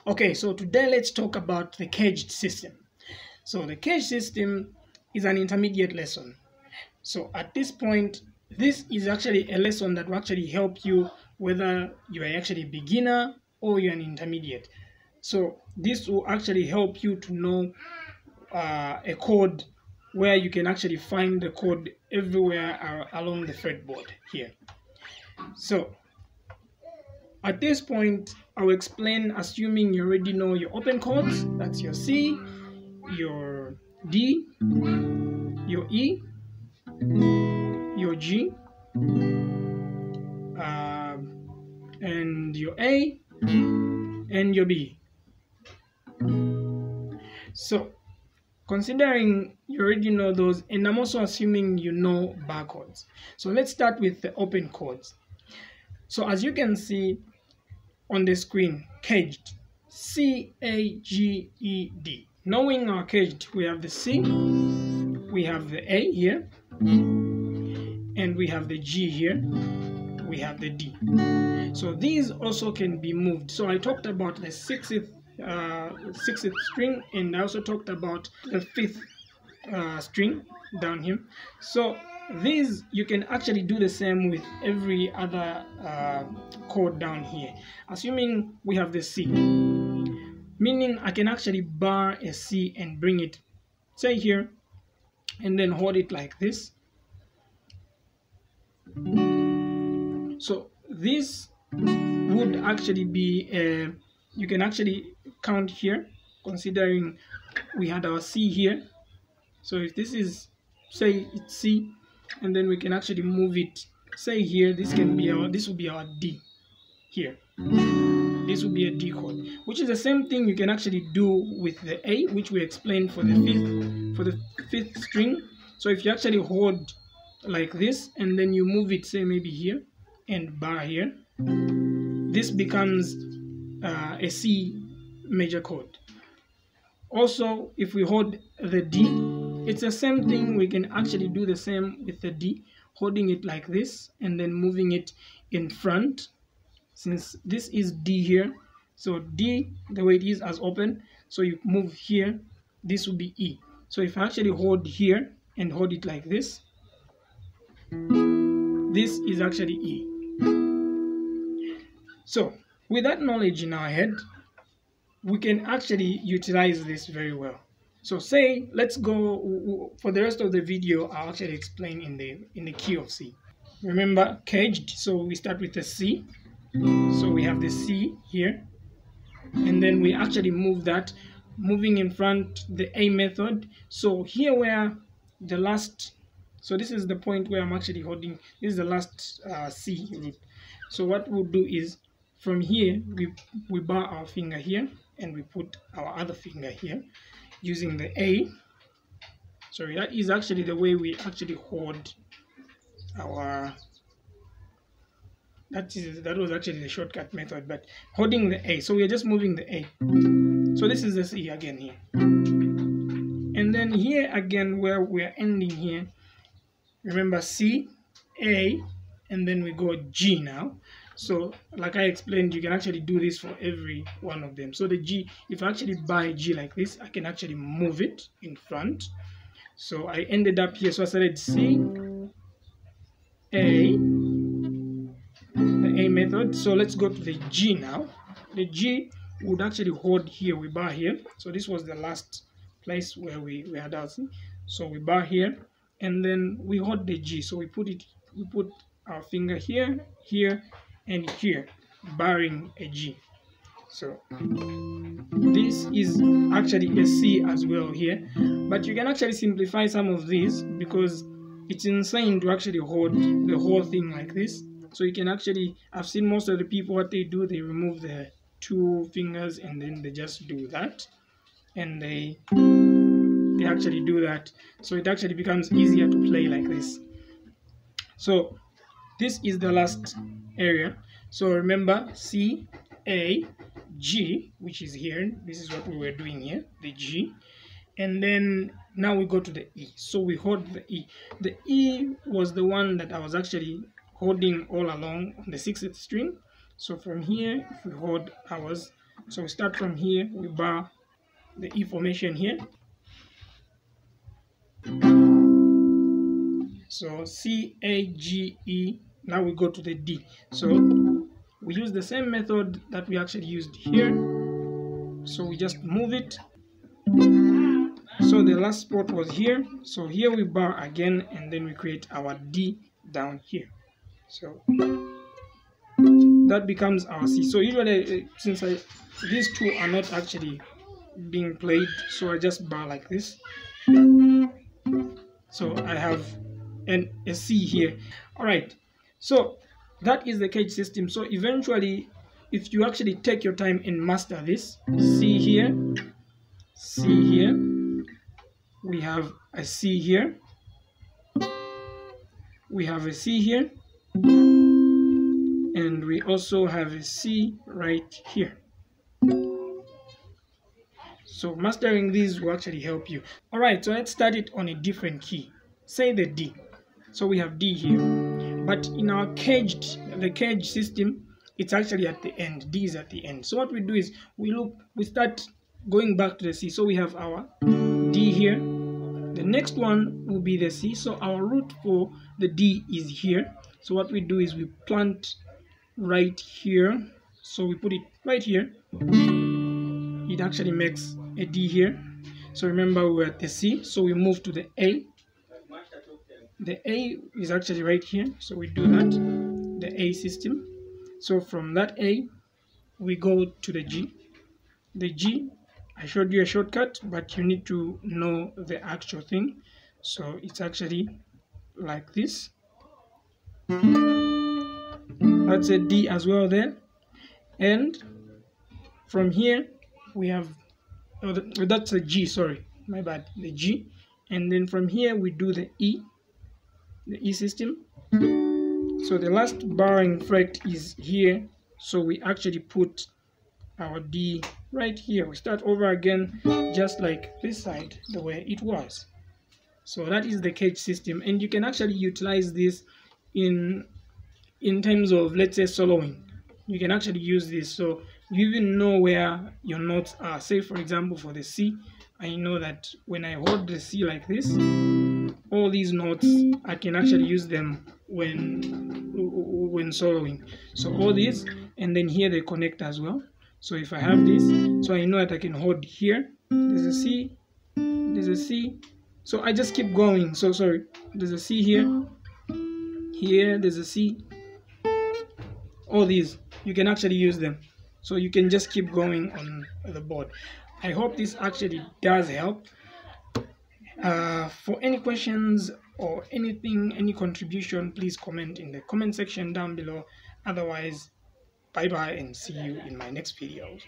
Okay, so today let's talk about the caged system. So the caged system is an intermediate lesson. So at this point, this is actually a lesson that will actually help you whether you are actually a beginner or you're an intermediate. So this will actually help you to know a chord where you can actually find the chord everywhere along the fretboard here. So at this point, I'll explain assuming you already know your open chords. That's your C, your D, your E, your G, and your A, and your B. So, considering you already know those, and I'm also assuming you know bar chords. So let's start with the open chords. So as you can see on the screen, caged, C, A, G, E, D. Knowing our caged, we have the C, we have the A here, and we have the G here, we have the D. So these also can be moved. So I talked about the sixth string, and I also talked about the fifth string down here. So these you can actually do the same with every other chord down here. Assuming we have the C, meaning I can actually bar a C and bring it, say here, and then hold it like this. So this would actually be you can actually count here, considering we had our C here. So if this is, say it's C, and then we can actually move it, say here, this can be our, this will be our D here. This will be a D chord, which is the same thing you can actually do with the A, which we explained for the fifth string. So if you actually hold like this and then you move it, say maybe here, and bar here, this becomes a C major chord. Also, if we hold the D, it's the same thing. We can actually do the same with the D, holding it like this and then moving it in front. Since this is D here, so D, the way it is as open, so you move here, this will be E. So if I actually hold here and hold it like this, this is actually E. So with that knowledge in our head, we can actually utilize this very well. So say, let's go, for the rest of the video, I'll actually explain in the key of C. Remember, caged, so we start with the C. So we have the C here, and then we actually move that, moving in front the A method. So here where the last, so this is the point where I'm actually holding, this is the last C root. So what we'll do is, from here, we bar our finger here, and we put our other finger here, using the A. Sorry, that is actually the way we actually hold our, that was actually the shortcut method, but holding the A. So we're just moving the A. So this is the C again here. And then here again, where we're ending here, remember C, A, and then we go G now. So like I explained, you can actually do this for every one of them. So the G, if I actually bar G like this, I can actually move it in front. So I ended up here, so I started C, A, the A method. So let's go to the G now. The G would actually hold here, we bar here. So this was the last place where we had our C. So we bar here, and then we hold the G. So we put our finger here, here, and here, barring a G. So this is actually a C as well here, but you can actually simplify some of these because it's insane to actually hold the whole thing like this. So you can actually, I've seen most of the people, what they do, they remove the two fingers and then they just do that, and they actually do that, so it actually becomes easier to play like this. So this is the last area. So remember, C, A, G, which is here. This is what we were doing here, the G. And then now we go to the E. So we hold the E. The E was the one that I was actually holding all along on the 6th string. So from here, if we hold ours, So we start from here, we bar the E formation here. So C, A, G, E. Now we go to the D. So we use the same method that we actually used here. So we just move it. So the last spot was here. So here we bar again, and then we create our D down here. So that becomes our C. So usually, since these two are not actually being played, so I just bar like this. So I have a C here. All right, so that is the cage system. So eventually, if you actually take your time and master this, C here, we have a C here, we have a C here, and we also have a C right here. So mastering these will actually help you. All right, so let's start it on a different key. Say the D. So we have D here, but in our the cage system, it's actually at the end. D is at the end. So what we do is we start going back to the C. So we have our D here. The next one will be the C. So our root for the D is here. So what we do is we plant right here. So we put it right here. It actually makes a D here. So remember we were at the C. So we move to the A. The A is actually right here. So we do that. The A system. So from that A, we go to the G. The G, I showed you a shortcut, but you need to know the actual thing. So it's actually like this. That's a D as well there. And from here, we have, that's a G, sorry, my bad, the G. And then from here, we do the E system. So the last barring fret is here. So we actually put our D right here. We start over again, just like this side, the way it was. So that is the cage system, and you can actually utilize this in terms of, let's say, soloing. You can actually use this, so you even know where your notes are. Say for example, for the C, I know that when I hold the C like this, all these notes I can actually use them when soloing. So all these, and then here they connect as well. So if I have this, so I know that I can hold here. There's a C, there's a C. So I just keep going. So sorry, there's a C here, here there's a C. All these, you can actually use them. So you can just keep going on the board. I hope this actually does help. For any questions or anything, any contribution, please comment in the comment section down below. Otherwise, bye bye and see you in my next videos.